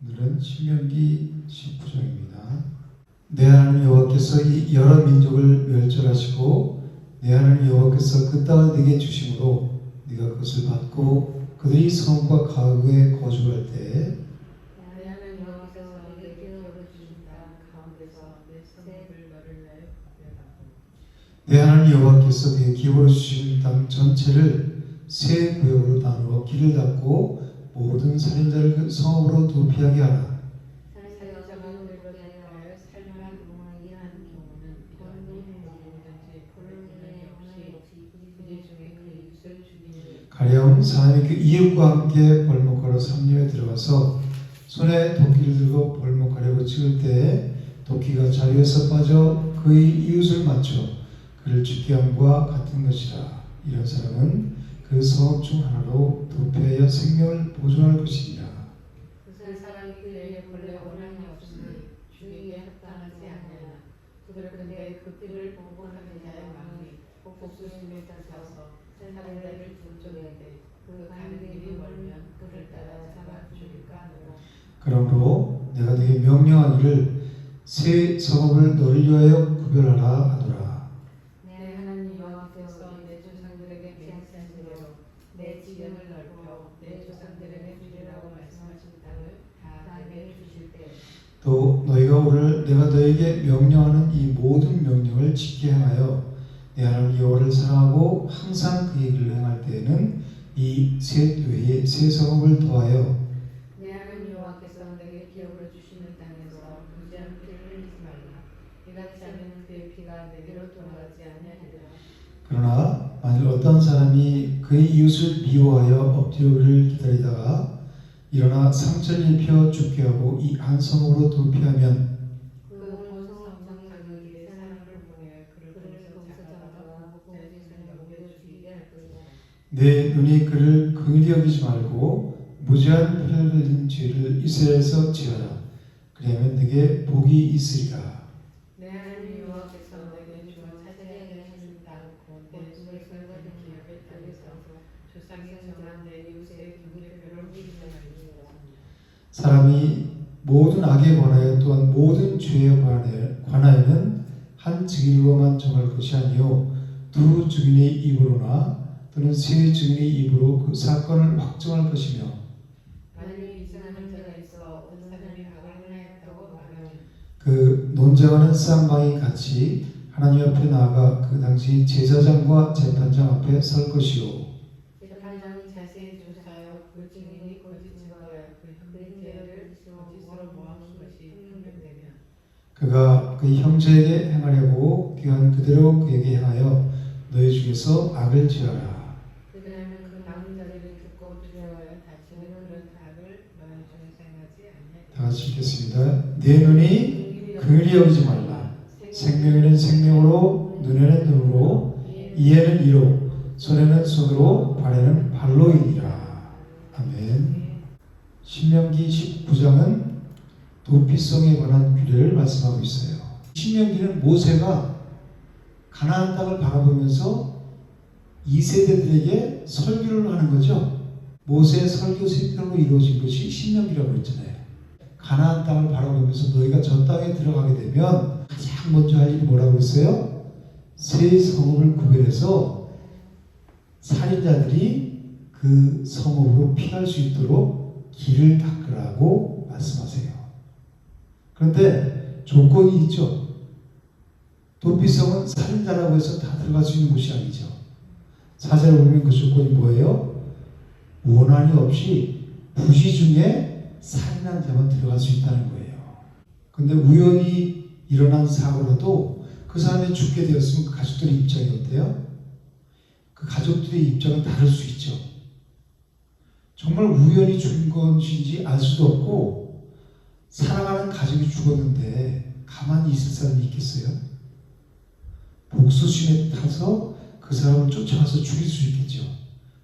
오늘은 신명기 19장입니다. 내 하나님 여호와께서 이 여러 민족을 멸절하시고 내 하나님 여호와께서 그 땅을 네게 주심으로 네가 그것을 받고 그들이 성과 가구에 거주할 때 내 하나님 여호와께서 네게 주신 땅 가운데서 내 성읍을 너를 위하여 구별하고 내 하나님 여호와께서 네게 기업으로 주신 땅 전체를 세 구역으로 나누어 길을 닫고 모든 살인자를 그 성읍으로 도피하게 하라. 살인자가 그들로 대하여 살만한 동안이 한 경우는 이러한 누구든지 불륜이 없이 그들 중에 그 이웃을 죽이는 가령 사람이 그 이웃과 함께 벌목하러 삼림에 들어가서 손에 도끼를 들고 벌목하려고 찍을 때에 도끼가 자리에서 빠져 그의 이웃을 맞춰 그를 죽게 함과 같은 것이라. 이런 사람은 그 성읍 중 하나로 도피하여 생명을 보존할 것이니라. 그 사람이 그에게 본래 원한이 없으니 죽이기에 합당하지 아니하나 그들 근데 그 띠를 보복하는 자의 마음이 복수심에 따라서 살인자를 쫓아내되 그 가는 길이 멀면 그를 따라 잡아 죽일까 하노라. 그러므로 내가 네게 명령하기를 새 성읍을 너를 위하여 구별하라 하노라. 내 하나님 여호와께서 내 조상들에게 맹세하신 대로 내 지경을 넓혀 내 조상들에게 주리라고 말씀하신 땅을 다 내게 주실 때 또 너희가 오늘 내가 너에게 명령하는 이 모든 명령을 지켜 행하여 내 하나님 여호와를 사랑하고 항상 그 얘기를 행할 때에는 이 셋 외에 새 성읍을 더하여 내 하나님 여호와께서 내게 기업으로 주시는 땅에서 무지한 피를 흘리지 말라. 이같이 하면 그의 피가 내게로 돌아가지 아니하리라. 그러나 만일 어떤 사람이 그의 이웃을 미워하여 엎드려 그를 기다리다가 일어나 상처를 입혀 죽게 하고 이 한 성읍으로 도피하면 그 보성성 가는 길에 사람을 보내 그를 거기서 잡아다가 목자에서 먹여 죽이게 할 것이다. 내 눈이 그를 긍휼히 여기지 말고 무지한 피를 흘린 죄를 이스라엘에서 지어라. 그리하면 네게 복이 있으리라. 내 하나님 여호와께서 내게 주어 차지하게 하신 땅 곧 내 손을 설거진 기업의 땅에서 조상이 정한 내 이웃의 기물표를 옮기지 말리라. 사람이 모든 악에 관하여 또한 모든 죄에 관하여는 한 증인으로만 정할 것이 아니요 두 증인의 입으로나 또는 세 증인의 입으로 그 사건을 확정할 것이며 만일 이상한 자가 있어 어떤 사람이 악을 행하였다고 말하면 그 논쟁하는 쌍방이 같이 하나님 앞에 나아가 그 당시 제사장과 재판장 앞에 설 것이요 재판장이 자세히 조사하여 그 증인이 거짓 증거하여 그 형제를 거짓으로 모함한 것이 판명되면 그가 그 형제에게 행하려고 귀한 그대로 그에게 행하여 너희 중에서 악을 지어라. 그러면 그 남은 자들이 듣고 두려워하여 다시는 그런 악을 너희 중에서 행하지 아니하리라. 다 같이 읽겠습니다. 내 눈이 긍휼히 여기지 말라. 생명에는 생명으로, 눈에는 눈으로, 이에는 이로, 손에는 손으로, 발에는 발로이니라. 아멘. 신명기 19장은 도피성에 관한 규례를 말씀하고 있어요. 신명기는 모세가 가나안 땅을 바라보면서 2세대들에게 설교를 하는 거죠. 모세의 설교 세편으로 이루어진 것이 신명기라고 했잖아요. 가나안 땅을 바라보면서 너희가 저 땅에 들어가게 되면 가장 먼저 할 일이 뭐라고 했어요? 새 성읍을 구별해서 살인자들이 그 성읍으로 피할 수 있도록 길을 닦으라고 말씀하세요. 그런데 조건이 있죠. 도피성은 살인자라고 해서 다 들어갈 수 있는 곳이 아니죠. 사제를 보면 그 조건이 뭐예요? 원한이 없이 부시 중에 살인한 자만 들어갈 수 있다는 거예요. 근데 우연히 일어난 사고라도 그 사람이 죽게 되었으면 그 가족들의 입장이 어때요? 그 가족들의 입장은 다를 수 있죠. 정말 우연히 죽은 것인지 알 수도 없고 사랑하는 가족이 죽었는데 가만히 있을 사람이 있겠어요? 복수심에 타서 그 사람을 쫓아가서 죽일 수 있겠죠.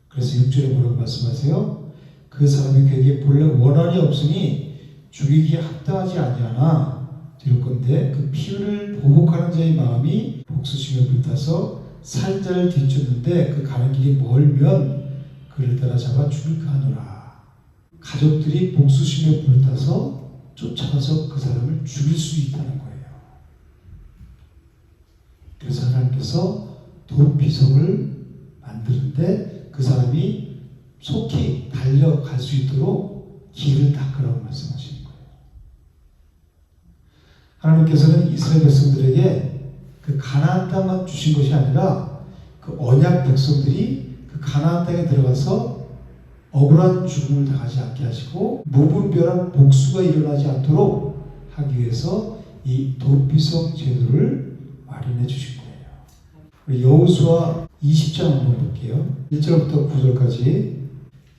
그래서 6절에 뭐라고 말씀하세요? 그 사람이 그에게 본래 원한이 없으니 죽이기에 합당하지 아니하나 되었건대 그 피를 보복하는 자의 마음이 복수심에 불타서 살인자를 뒤쫓는데 그 가는 길이 멀면 그를 따라 잡아 죽일까 하노라. 가족들이 복수심에 불타서 쫓아가서 그 사람을 죽일 수 있다는 거예요. 그래서 하나님께서 도피성을 만드는데 그 사람이 속히 달려갈 수 있도록 길을 닦으라고 말씀하시는 거예요. 하나님께서는 이스라엘 백성들에게 그 가나안 땅만 주신 것이 아니라 그 언약 백성들이 그 가나안 땅에 들어가서 억울한 죽음을 당하지 않게 하시고 무분별한 복수가 일어나지 않도록 하기 위해서 이 도피성 제도를 마련해 주신 거예요. 여호수아 20장 한번 볼게요. 1절부터 9절까지.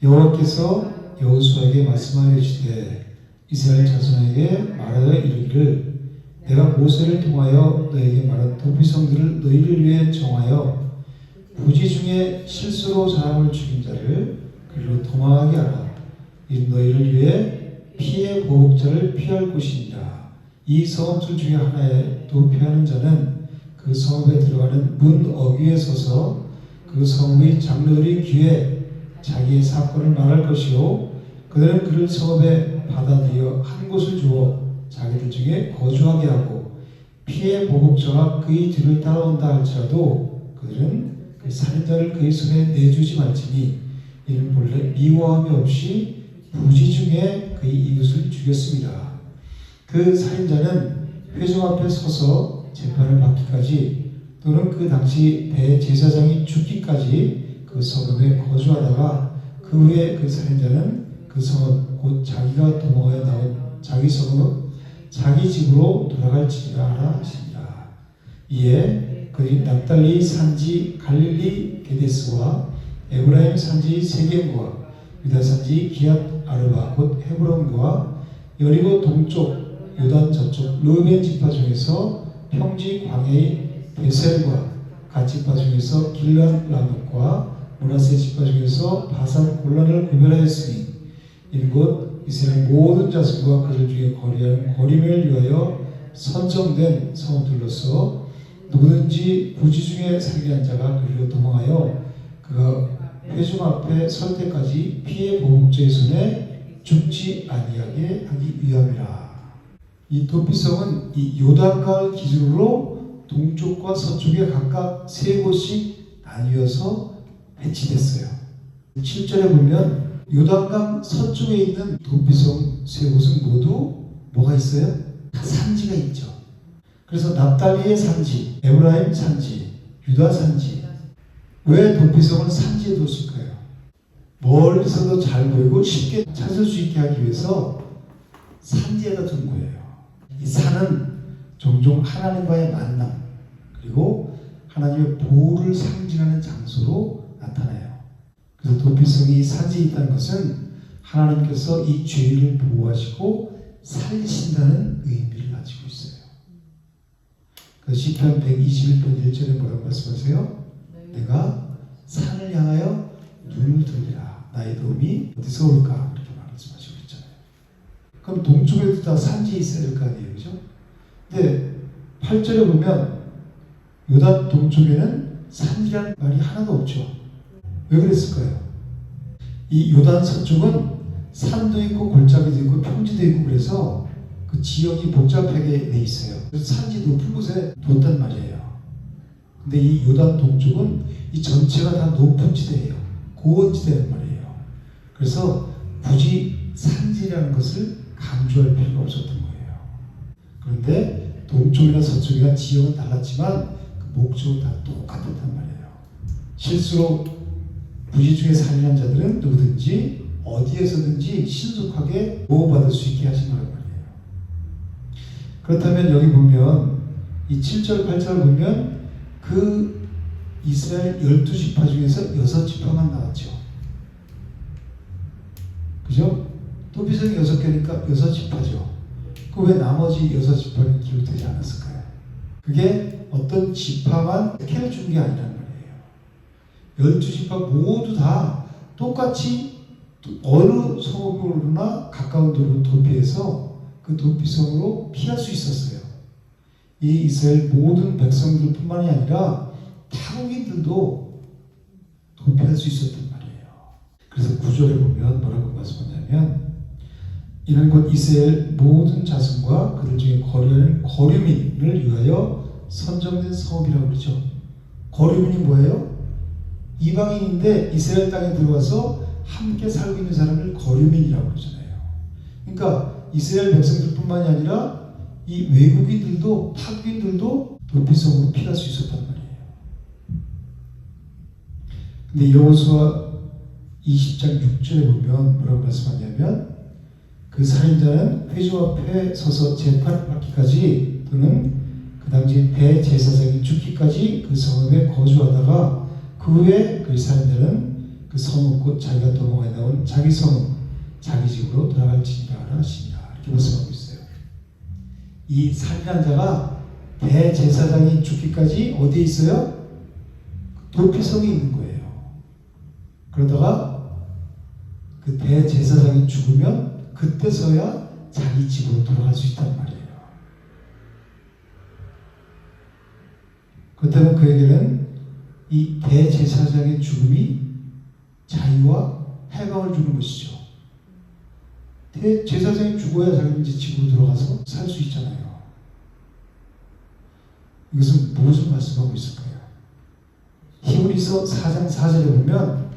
여호와께서 여호수아에게 말씀하여 이르시되 이스라엘 자손에게 말하여 이르기를 내가 모세를 통하여 너에게 말한 도피성들을 너희를 위해 정하여 부지 중에 실수로 사람을 죽인 자를 그리로 도망하게 하라. 이 너희를 위해 피해 보복자를 피할 곳이니라. 이 성읍들 중에 하나에 도피하는 자는 그 성읍에 들어가는 문 어귀에 서서 그 성읍의 장로들의 귀에 자기의 사건을 말할 것이요 그들은 그를 성읍에 받아들여 한 곳을 주어 자기들 중에 거주하게 하고 피해 보복자가 그의 뒤를 따라온다 할지라도 그들은 그 살인자를 그의 손에 내주지 말지니 이는 본래 미워함이 없이 부지 중에 그의 이웃을 죽였습니다. 그 살인자는 회중 앞에 서서 재판을 받기까지 또는 그 당시 대제사장이 죽기까지 그 성읍에 거주하다가 그 후에 그 살인자는 그 성읍 곧 자기가 도망하여 나온 자기 성읍 자기 집으로 돌아갈지니라 하라 하십니다. 이에 그들이 납달리 산지 갈릴리 게데스와 에브라임 산지 세겜과 유다 산지 기앗 아르바 곧 헤브론과 여리고 동쪽 요단 저쪽 르벤 지파 중에서 평지 광야의 베셀과 갓 지파 중에서 길란 라못과 므낫세 지파 중에서 바산 골란을 구별하였으니 이는 곧 이스라엘 모든 자손과 그들 중에 거리하는 거림을 위하여 선정된 성읍들로서 누구든지 부지 중에 살게 한 자가 그리로 도망하여 그가 회중 앞에 설 때까지 피해 보복자의 손에 죽지 아니하게 하기 위함이라. 이 도피성은 이 요단강을 기준으로 동쪽과 서쪽에 각각 세 곳씩 나뉘어서 배치됐어요. 7절에 보면 요단강 서쪽에 있는 도피성 세 곳은 모두 뭐가 있어요? 다 산지가 있죠. 그래서 납달리의 산지, 에브라임 산지, 유다 산지. 왜 도피성을 산지에 뒀을까요? 멀리서도 잘 보이고 쉽게 찾을 수 있게 하기 위해서 산지에다 둔 거예요. 이 산은 종종 하나님과의 만남 그리고 하나님의 보호를 상징하는 장소로 나타나요. 그래서 도피성이 산지에 있다는 것은 하나님께서 이 죄인을 보호하시고 살리신다는 의미를 가지고 있어요. 그 시편 121편 1절에 뭐라고 말씀하세요? 내가 산을 향하여 눈을 들리라. 나의 도움이 어디서 올까? 이렇게 말씀하시고 있잖아요. 그럼 동쪽에도 다 산지에 있어야 될 거 아니에요, 그죠? 근데 8절에 보면 요단 동쪽에는 산지라는 말이 하나도 없죠. 왜 그랬을까요? 이 요단 서쪽은 산도 있고 골짜기도 있고 평지도 있고 그래서 그 지역이 복잡하게 돼 있어요. 그래서 산지 높은 곳에 뒀단 말이에요. 근데 이 요단 동쪽은 이 전체가 다 높은 지대예요. 고원지대란 말이에요. 그래서 굳이 산지라는 것을 강조할 필요가 없었던 거예요. 그런데 동쪽이나 서쪽이나 지역은 달랐지만 그 목적은 다 똑같았단 말이에요. 실수로 부지 중에 살인한 자들은 누구든지 어디에서든지 신속하게 보호받을 수 있게 하신 거란 말이에요. 그렇다면 여기 보면 이 7절 8절을 보면 그 이스라엘 12지파 중에서 6지파만 나왔죠. 그죠? 도피성이 6개니까 6지파죠. 그 왜 나머지 6지파는 기록되지 않았을까요? 그게 어떤 지파만 택해 준 게 아니란 말이에요. 12지파 모두 다 똑같이 어느 성읍으로나 가까운 데로 도피해서 그 도피성으로 피할 수 있었어요. 이 이스라엘 모든 백성들뿐만이 아니라 타국인들도 도피할 수 있었단 말이에요. 그래서 9절에 보면 뭐라고 말씀하냐면 이는 곧 이스라엘 모든 자손과 그들 중에 거류하는 거류민을 위하여 선정된 성읍이라고 그러죠. 거류민이 뭐예요? 이방인인데 이스라엘 땅에 들어와서 함께 살고 있는 사람을 거류민이라고 그러잖아요. 그러니까 이스라엘 백성들뿐만이 아니라 이 외국인들도 파국인들도 도피성으로 피할 수 있었단 말이에요. 근데 여호수아 20장 6절에 보면 뭐라고 말씀하냐면 그 살인자는 회중 앞에 서서 재판을 받기까지 또는 그 당시 대제사장이 죽기까지 그 성읍에 거주하다가 그 후에 그 살인자는 그 성읍 곧 자기가 도망해 나온 자기 성읍 자기 집으로 돌아갈지니라 하시니라 이렇게 말씀하고 있어요. 이 살인한 자가 대제사장이 죽기까지 어디에 있어요? 도피성에 있는 거예요. 그러다가 그 대제사장이 죽으면 그때서야 자기 집으로 돌아갈 수 있단 말이에요. 그렇다면 그에게는 이 대제사장의 죽음이 자유와 해방을 주는 것이죠. 대제사장이 죽어야 자기는 이제 집으로 들어가서 살 수 있잖아요. 이것은 무엇을 말씀하고 있을까요? 히브리서 4장 4절에 보면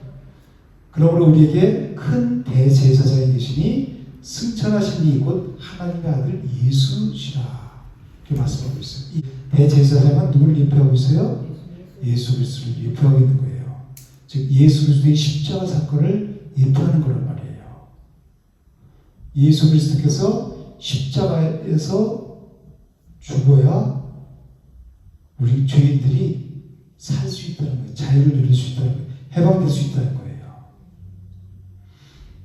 그러므로 우리에게 큰 대제사장이 계시니 승천하신 이 곧 하나님의 아들 예수시라 이렇게 말씀하고 있어요. 이 대제사장은 누구를 예표하고 있어요? 예수 그리스도를 예표하고 있는 거예요. 즉 예수 그리스도의 십자가 사건을 예표하는 거란 말이에요. 예수 그리스도께서 십자가에서 죽어야 우리 죄인들이 살 수 있다는 거예요. 자유를 누릴 수 있다는 거예요. 해방될 수 있다는 거예요.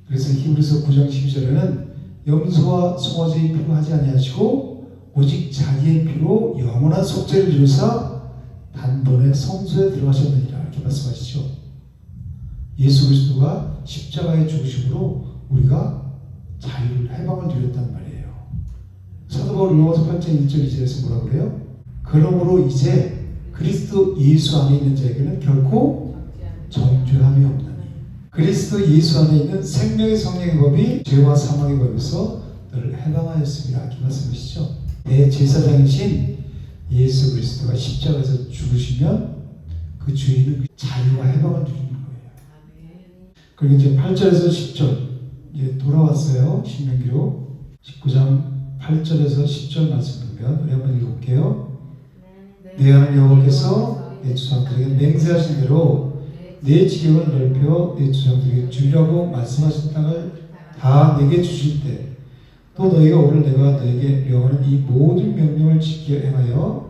그래서 히브리서 9장 12절에는 염소와 송아지의 피로 하지 아니하시고 오직 자기의 피로 영원한 속죄를 이루사 단번에 성소에 들어가셨느니라 이렇게 말씀하시죠. 예수 그리스도가 십자가의 죽으심으로 우리가 자유를 해방을 누렸단 말이에요. 사도 바울 로마서 8장 1절 2절에서 뭐라고 그래요? 그러므로 이제 그리스도 예수 안에 있는 자에게는 결코 정죄함이 없나니 그리스도 예수 안에 있는 생명의 성령의 법이 죄와 사망의 법에서 너를 해방하였습니다. 이렇게 말씀하시죠. 대제사장이신 예수 그리스도가 십자가에서 죽으시면 그 죄인은 자유와 해방을 누리는 거예요. 그리고 이제 8절에서 10절 이제 돌아왔어요. 신명기로 19장 8절에서 10절 말씀 보면 우리 한번 읽어볼게요. 내 하나님 여호와께서 내 조상들에게 맹세하신 대로 내 지경을 넓혀 내 조상들에게 주려고 말씀하신 땅을 다 내게 주실 때 또 너희가 오늘 내가 너에게 명하는 이 모든 명령을 지켜 행하여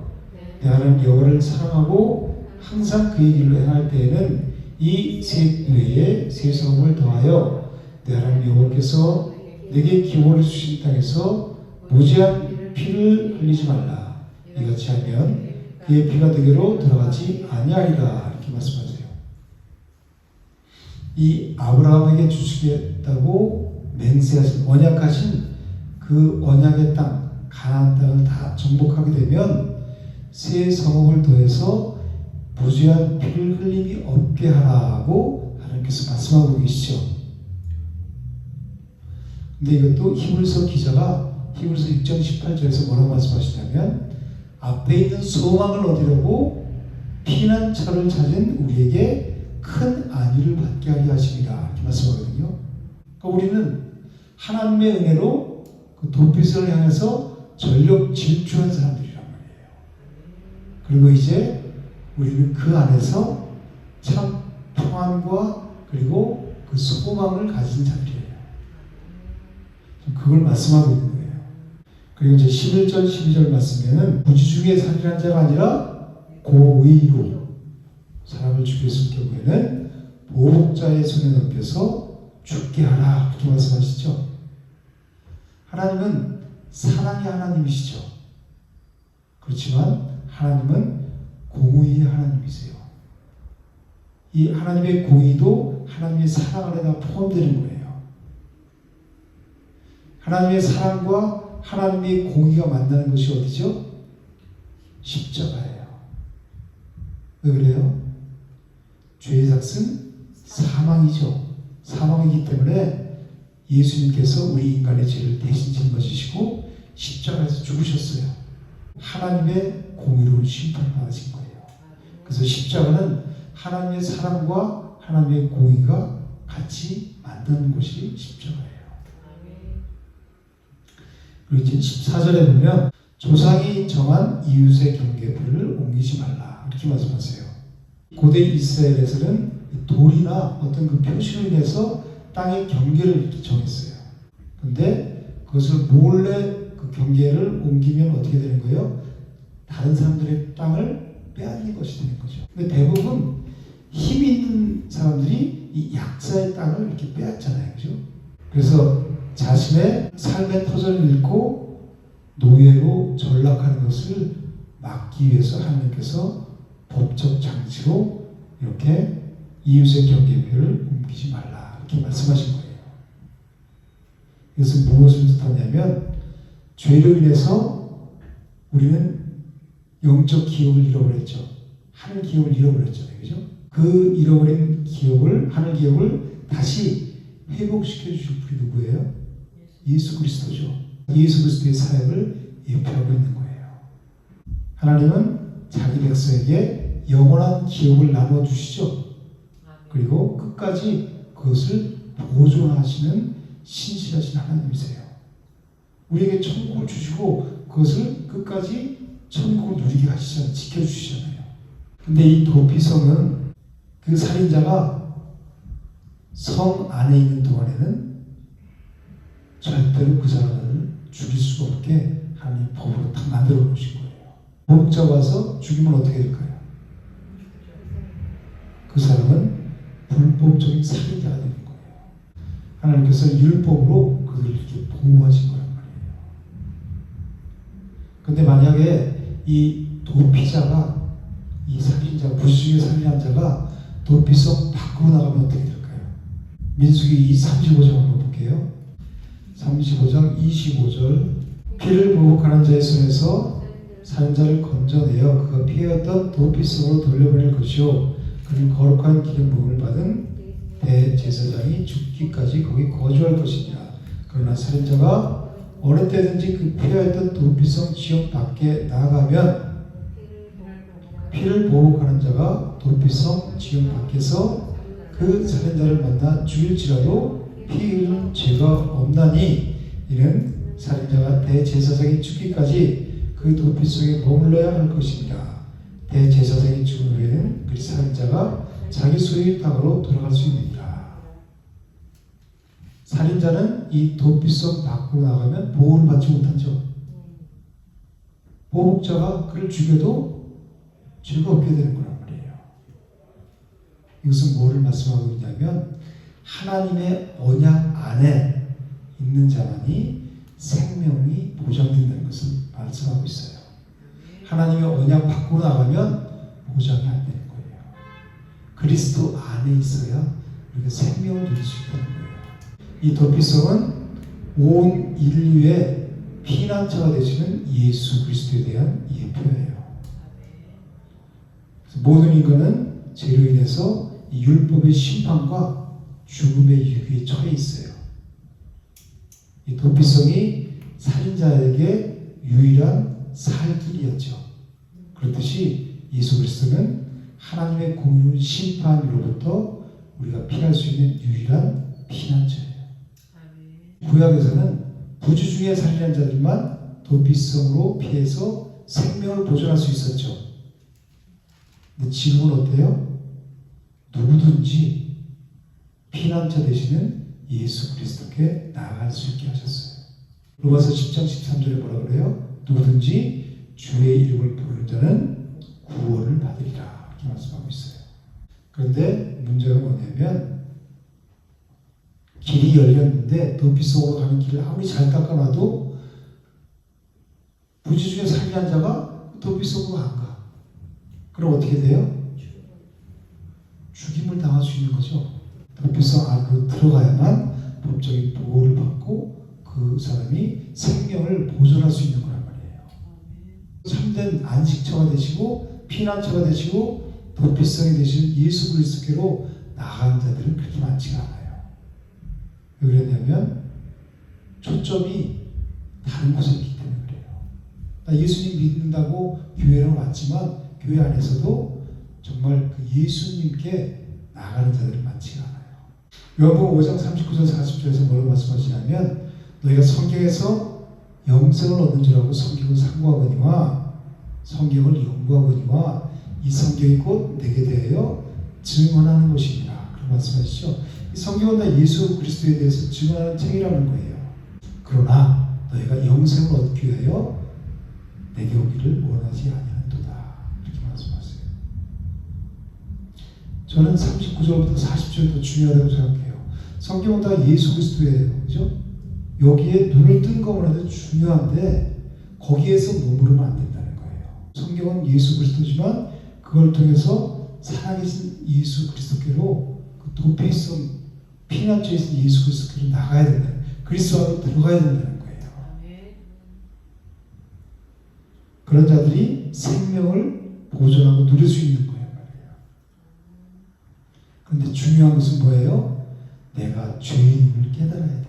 내 하나님 여호와를 사랑하고 항상 그의 길로 행할 때에는 이 셋 외에 세 성을 더하여 내 하나님 여호와께서 내게 기호를 주신 땅에서 무지한 피를 흘리지 말라. 이같이 하면 그의 피가 너에게로 돌아가지 아니하리라 이렇게 말씀하세요. 이 아브라함에게 주시겠다고 맹세하신 언약하신 그 언약의 땅 가나안 땅을 다 정복하게 되면 새 성읍을 더해서 무죄한 피를 흘림이 없게 하라고 하나님께서 말씀하고 계시죠. 근데 이것도 히브리서 기자가 히브리서 6장 18절에서 뭐라고 말씀하시냐면 앞에 있는 소망을 얻으려고 피난처를 찾은 우리에게 큰 안위를 받게 하려 하십니다. 이렇게 말씀하거든요. 그러니까 우리는 하나님의 은혜로 그 도피성을 향해서 전력 질주한 사람들이란 말이에요. 그리고 이제 우리는 그 안에서 참 평안과 그리고 그 소망을 가진 자들이에요. 그걸 말씀하고 있는 거예요. 그리고 이제 11절 12절 말씀에는 무지 중에 살인한 자가 아니라 고의로 사람을 죽였을 경우에는 보복자의 손에 넘겨서 죽게 하라 그렇게 말씀하시죠. 하나님은 사랑의 하나님이시죠. 그렇지만 하나님은 공의의 하나님이세요. 이 하나님의 공의도 하나님의 사랑 안에 다 포함되는 거예요. 하나님의 사랑과 하나님의 공의가 만나는 것이 어디죠? 십자가예요. 왜 그래요? 죄의 삭은 사망이죠. 사망이기 때문에 예수님께서 우리 인간의 죄를 대신 짊어지시고 십자가에서 죽으셨어요. 하나님의 공의로운 심판을 받으신 거예요. 그래서 십자가는 하나님의 사랑과 하나님의 공의가 같이 만드는 것이 십자가예요. 그리고 이제 14절에 보면 조상이 정한 이웃의 경계를 옮기지 말라 이렇게 말씀하세요. 고대 이스라엘에서는 돌이나 어떤 그 표시로 인해서 땅의 경계를 이렇게 정했어요. 근데 그것을 몰래 그 경계를 옮기면 어떻게 되는 거예요? 다른 사람들의 땅을 빼앗는 것이 되는 거죠. 근데 대부분 힘 있는 사람들이 이 약자의 땅을 이렇게 빼앗잖아요. 그죠? 그래서 자신의 삶의 터전을 잃고 노예로 전락하는 것을 막기 위해서 하나님께서 법적 장치로 이렇게 이웃의 경계표를 옮기지 말라 이렇게 말씀하신 거예요. 이것은 무엇을 뜻하냐면 죄로 인해서 우리는 영적 기업을 잃어버렸죠. 하늘 기업을 잃어버렸잖아요. 그죠? 그 잃어버린 기업을, 하늘 기업을 다시 회복시켜 주실 분이 누구예요? 예수 그리스도죠. 예수 그리스도의 사역을 예표하고 있는 거예요. 하나님은 자기 백성에게 영원한 기업을 나눠주시죠. 그리고 끝까지 그것을 보존하시는 신실하신 하나님이세요. 우리에게 천국을 주시고 그것을 끝까지 천국을 누리게 하시잖아요. 지켜주시잖아요. 근데 이 도피성은 그 살인자가 성 안에 있는 동안에는 절대로 그 사람을 죽일 수가 없게 하나님 법으로 딱 만들어 놓으신 거예요. 목자 와서 죽이면 어떻게 될까요? 그 사람은 불법적인 살인자가 되는 거예요. 하나님께서 율법으로 그들을 이렇게 보호하신 거란 말이에요. 근데 만약에 이 도피자가 이 살인자, 부수의 살인한 자가 도피성 밖으로 나가면 어떻게 될까요? 민수기 35장 한번 볼게요. 35장 25절 피를 보복하는 자의 손에서 살인자를 건져내어 그가 피하였던 도피성으로 돌려보낼 것이요 그는 거룩한 기름 부음을 받은 대제사장이 죽기까지 거기 거주할 것이니라. 그러나 살인자가 어느 때든지 그 피하였던 도피성 지역 밖에 나가면 피를 보복하는 자가 도피성 지역 밖에서 그 살인자를 만나 죽일지라도 피 흘린 죄가 없나니 이는 살인자가 대제사장이 죽기까지 그 도피성에 머물러야 할 것입니다. 대제사장이 죽은 후에는 그 살인자가 자기 소유의 땅으로 돌아갈 수 있느니라. 살인자는 이 도피성 밖으로 나가면 보호를 받지 못하죠. 보복자가 그를 죽여도 죄가 없게 되는 거란 말이에요. 이것은 뭐를 말씀하고 있냐면 하나님의 언약 안에 있는 자만이 생명이 보장된다는 것을 말씀하고 있어요. 하나님의 언약 밖으로 나가면 보장이 안 되는 거예요. 그리스도 안에 있어야 우리가 생명을 누릴 수 있다는 거예요. 이 도피성은 온 인류의 피난처가 되시는 예수 그리스도에 대한 예표예요. 모든 인간은 죄로 인해서 이 율법의 심판과 죽음의 유기에 처해 있어요. 이 도피성이 살인자에게 유일한 살 길이었죠. 그렇듯이 예수 그리스도는 하나님의 공의로운 심판으로부터 우리가 피할 수 있는 유일한 피난처예요. 구약에서는 부주 중에 살인한 자들만 도피성으로 피해서 생명을 보존할 수 있었죠. 근데 지금은 어때요? 누구든지 피난처 되시는 예수 그리스도께 나아갈 수 있게 하셨어요. 로마서 10장 13절에 뭐라 그래요? 누구든지 주의 이름을 부르는 자는 구원을 받으리라 이렇게 말씀하고 있어요. 그런데 문제가 뭐냐면 길이 열렸는데 도피성으로 가는 길을 아무리 잘 닦아놔도 부지 중에 살인한 자가 도피성으로 안 가. 그럼 어떻게 돼요? 죽임을 당할 수 있는 거죠. 도피성 안으로 들어가야만 법적인 보호를 받고 그 사람이 생명을 보존할 수 있는 거란 말이에요. 참된 안식처가 되시고 피난처가 되시고 도피성이 되시는 예수 그리스도께로 나아가는 자들은 그렇게 많지가 않아요. 왜 그랬냐면 초점이 다른 곳에 있기 때문에 그래요. 나 예수님 믿는다고 교회로 왔지만 교회 안에서도 정말 그 예수님께 나가는 자들이 많지가 않아요. 요한복음 5장 39절 40절에서 뭐라고 말씀하시냐면 너희가 성경에서 영생을 얻는 줄 알고 성경을 상고하거니와 성경을 연구하거니와 이 성경이 곧 내게 대하여 증언하는 것이니라. 그런 말씀하시죠. 이 성경은 다 예수 그리스도에 대해서 증언하는 책이라는 거예요. 그러나 너희가 영생을 얻기 위하여 내게 오기를 원하지 아니하는도다. 이렇게 말씀하세요. 저는 39절부터 40절이 더 중요하다고 생각해요. 성경은 다 예수 그리스도예요. 그죠? 여기에 눈을 뜬 것만 해도 중요한데 거기에서 머무르면 안 된다는 거예요. 성경은 예수 그리스도지만 그걸 통해서 살아계신 예수 그리스도께로 그 도피성 피난처에 있는 예수 그리스도께로 나가야 된다. 그리스도 안으로 들어가야 된다는 거예요. 그런 자들이 생명을 보존하고 누릴 수 있는 거예요. 그런데 중요한 것은 뭐예요? 내가 죄인임을 깨달아야 돼요.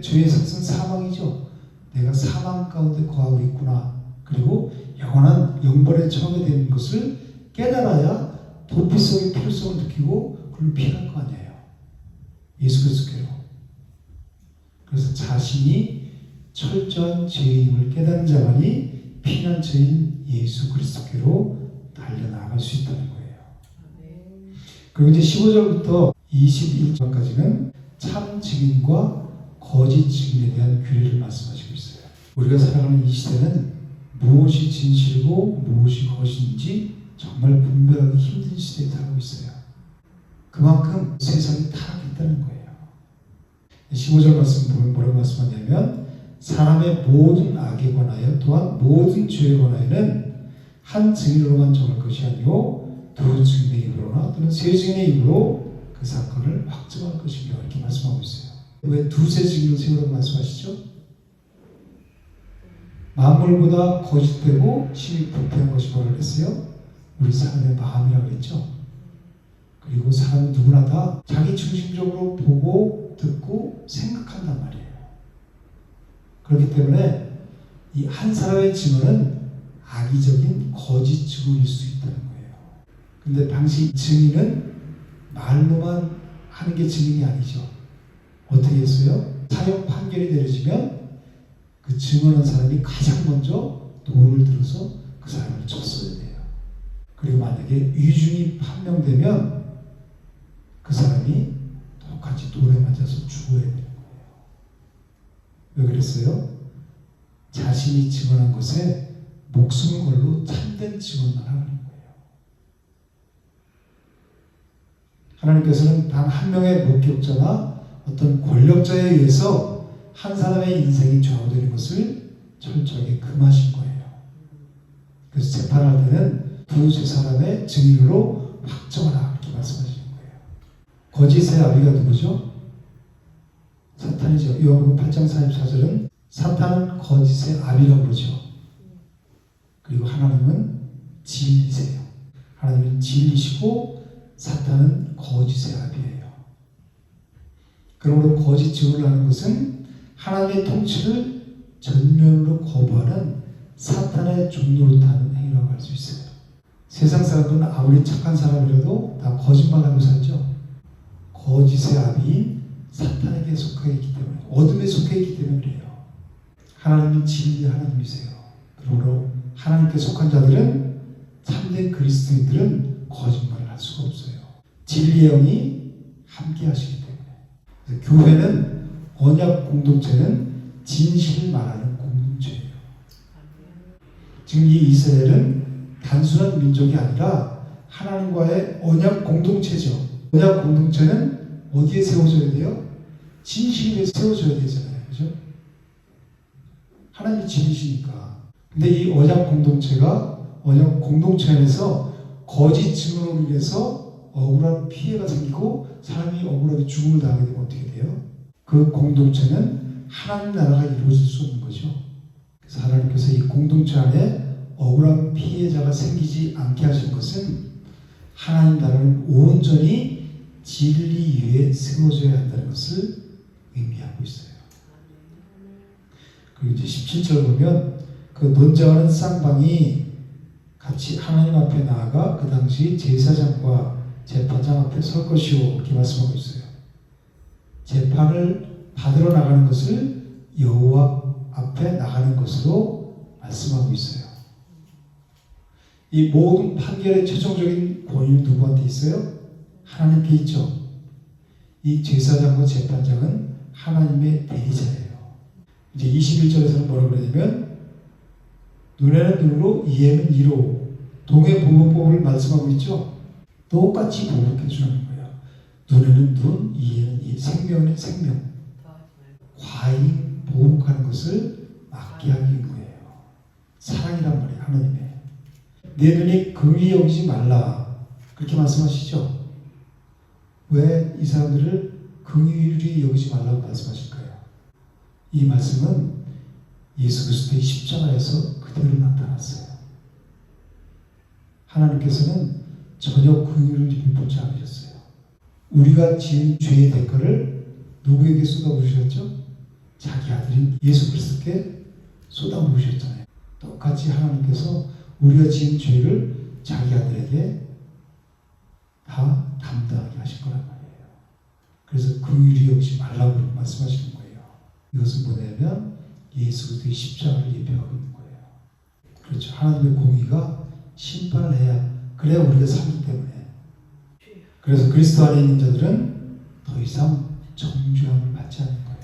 죄의 삭은 사망이죠. 내가 사망 가운데 거하고 있구나. 그리고 영원한 영벌에 처하게 되는 것을 깨달아야 도피성의 필요성을 느끼고 그걸 피할 거 아니에요. 예수 그리스도께로. 그래서 자신이 철저한 죄인임을 깨닫는 자만이 피난처인 예수 그리스도께로 달려나갈 수 있다는 거예요. 그리고 이제 15절부터 21절까지는 참 증인과 거짓 증인에 대한 규례를 말씀하시고 있어요. 우리가 살아가는 이 시대는 무엇이 진실이고 무엇이 거짓인지 정말 분별하기 힘든 시대에 살고 있어요. 그만큼 세상이 타락했다는 거예요. 15절 말씀 보면 뭐라고 말씀하냐면 사람의 모든 악에 관하여 또한 모든 죄에 관하여는 한 증인으로만 정할 것이 아니요 두 증인의 입으로나 또는 세 증인의 입으로 그 사건을 확정할 것이며 이렇게 말씀하고 있어요. 왜 두세 증인을 세우라고 말씀하시죠? 만물보다 거짓되고 심히 부패한 것이 뭐라 그랬어요? 우리 사람의 마음이라고 그랬죠. 그리고 사람은 누구나 다 자기 중심적으로 보고 듣고 생각한단 말이에요. 그렇기 때문에 이 한 사람의 증언은 악의적인 거짓 증언일 수 있다는 거예요. 근데 당시 증인은 말로만 하는 게 증인이 아니죠. 어떻게 했어요? 사형 판결이 내려지면 그 증언한 사람이 가장 먼저 돌을 들어서 그 사람을 쳤어야 돼요. 그리고 만약에 위중이 판명되면 그 사람이 똑같이 돌에 맞아서 죽어야 되는 거예요. 왜 그랬어요? 자신이 증언한 것에 목숨을 걸로 참된 증언만 하는 거예요. 하나님께서는 단 한 명의 목격자나 어떤 권력자에 의해서 한 사람의 인생이 좌우되는 것을 철저하게 금하신 거예요. 그래서 재판할 때는 두세 사람의 증인으로 확정하라 이렇게 말씀하시는 거예요. 거짓의 아비가 누구죠? 사탄이죠. 요한복음 8장 44절은 사탄은 거짓의 아비라고 그러죠. 그리고 하나님은 진리세요. 하나님은 진리시고 사탄은 거짓의 아비예요. 그러므로 거짓 증언을 하는 것은 하나님의 통치를 전면으로 거부하는 사탄의 종노릇하는 행위라고 할 수 있어요. 세상 사람들은 아무리 착한 사람이라도 다 거짓말하고 살죠. 거짓의 아비인 사탄에게 속해 있기 때문에, 어둠에 속해 있기 때문에 그래요. 하나님은 진리의 하나님이세요. 그러므로 하나님께 속한 자들은, 참된 그리스도인들은 거짓말을 할 수가 없어요. 진리의 영이 함께 하시기 때문에. 교회는, 언약 공동체는 진실을 말하는 공동체예요. 지금 이 이스라엘은 단순한 민족이 아니라 하나님과의 언약 공동체죠. 언약 공동체는 어디에 세워져야 돼요? 진실에 세워져야 되잖아요. 그죠? 하나님이 진리시니까. 근데 이 언약 공동체가 언약 공동체 안에서 거짓 증언으로 인해서 억울한 피해가 생기고 사람이 억울하게 죽음을 당하게 되면 어떻게 돼요? 그 공동체는 하나님 나라가 이루어질 수 없는 거죠. 그래서 하나님께서 이 공동체 안에 억울한 피해자가 생기지 않게 하신 것은 하나님 나라는 온전히 진리 위에 세워져야 한다는 것을 의미하고 있어요. 그리고 이제 17절 보면 그 논쟁하는 쌍방이 같이 하나님 앞에 나아가 그 당시 제사장과 재판장 앞에 설 것이요 이렇게 말씀하고 있어요. 재판을 받으러 나가는 것을 여호와 앞에 나가는 것으로 말씀하고 있어요. 이 모든 판결의 최종적인 권위는 누구한테 있어요? 하나님께 있죠. 이 제사장과 재판장은 하나님의 대리자예요. 이제 21절에서는 뭐라고 그러냐면 눈에는 눈으로 이에는 이로 동해보호법을 말씀하고 있죠. 똑같이 보복해 주는 거예요. 눈에는 눈, 이에는 이, 생명은 생명. 과잉 보복하는 것을 막게 하기 위한 거예요. 사랑이란 말이에요. 하나님의. 내 눈이 긍휼히 여기지 말라. 그렇게 말씀하시죠. 왜 이 사람들을 긍휼히 여기지 말라고 말씀하실까요? 이 말씀은 예수 그리스도의 십자가에서 그대로 나타났어요. 하나님께서는 전혀 긍휼을 베풀지 않으셨어요. 우리가 지은 죄의 대가를 누구에게 쏟아부으셨죠? 자기 아들인 예수 그리스도께 쏟아부으셨잖아요. 똑같이 하나님께서 우리가 지은 죄를 자기 아들에게 다 담당하게 하신 거란 말이에요. 그래서 긍휼히 여기지 말라고 말씀하시는 거예요. 이것은 뭐냐면 예수 그리스도의 십자가를 예표하고 있는 거예요. 그렇죠. 하나님의 공의가 심판을 해야 그래야 우리가 살기 때문에. 그래서 그리스도 안에 있는 자들은 더 이상 정죄함을 받지 않는 거예요.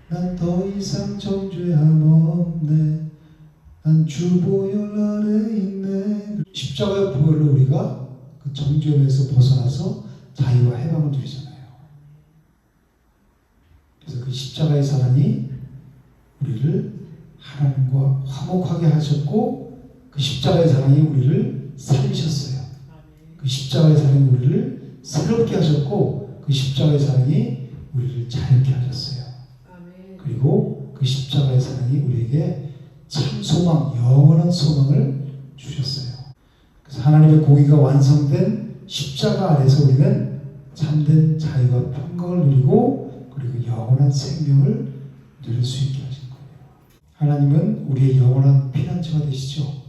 난 더 이상 정죄함 없네. 난 주 보혈 아래 있네. 십자가의 보혈로 우리가 그 정죄함에서 벗어나서 자유와 해방을 누리잖아요. 그래서 그 십자가의 사랑이 우리를 하나님과 화목하게 하셨고 그 십자가의 사랑이 우리를 살리셨어요. 그 십자가의 사랑이 우리를 새롭게 하셨고 그 십자가의 사랑이 우리를 자유케 하셨어요. 그리고 그 십자가의 사랑이 우리에게 참 소망, 영원한 소망을 주셨어요. 그래서 하나님의 공의가 완성된 십자가 안에서 우리는 참된 자유와 평강을 누리고 그리고 영원한 생명을 누릴 수 있게 하신 거예요. 하나님은 우리의 영원한 피난처가 되시죠.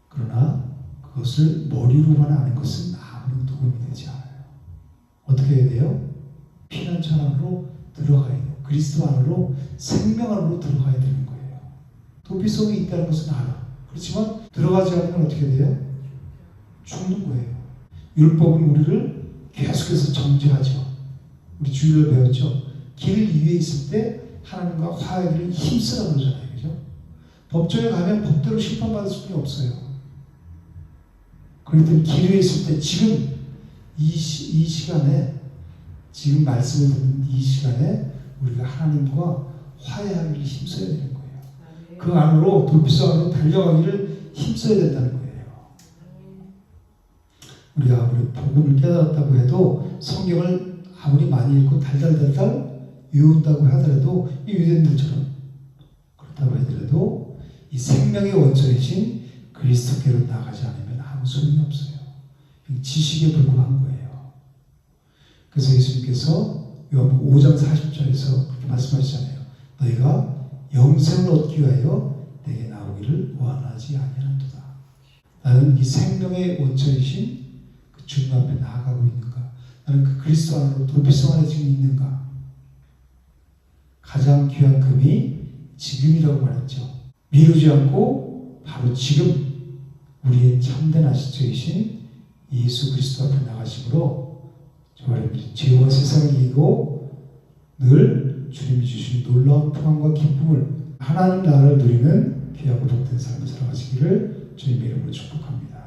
그러나 그것을 머리로만 아는 것은 아무런 도움이 되지 않아요. 어떻게 해야 돼요? 피난처 안으로 들어가야 돼요. 그리스도 안으로 생명 안으로 들어가야 되는 거예요. 도피성이 있다는 것은 알아. 그렇지만 들어가지 않으면 어떻게 돼요? 죽는 거예요. 율법은 우리를 계속해서 정죄하죠. 우리 주일을 배웠죠. 길 위에 있을 때 하나님과 화해를 힘쓰라고 그러잖아요. 그죠? 법정에 가면 법대로 심판받을 수는 없어요. 그럴 때 길 위에 있을 때 지금 이 시간에 지금 말씀을 듣는 이 시간에 우리가 하나님과 화해하기를 힘써야 되는 거예요. 그 안으로 돌피성 안으로 달려가기를 힘써야 된다는 거예요. 우리가 아무리 복음을 깨달았다고 해도 성경을 아무리 많이 읽고 달달달달 외운다고 하더라도 이 유대인들처럼 그렇다고 하더라도 이 생명의 원천이신 그리스도께로 나가지 않으면 아무 소용이 없어요. 지식에 불과한 거예요. 그래서 예수님께서 요한복음 5장 40절에서 그렇게 말씀하시잖아요. 너희가 영생을 얻기 위하여 내게 나오기를 원하지 아니하는도다. 나는 이 생명의 원천이신 그 주님 앞에 나아가고 있는가? 나는 그 그리스도 안으로 도피성 안에 지금 있는가? 가장 귀한 금이 지금이라고 말했죠. 미루지 않고 바로 지금 우리의 참된 아시처이신 예수 그리스도 앞에 나가심으로 죄와 세상을 이기고 늘 주님이 주신 놀라운 평안과 기쁨을 하나님 나라를 누리는 귀하고 복된 삶을 살아가시기를 주님의 이름으로 축복합니다.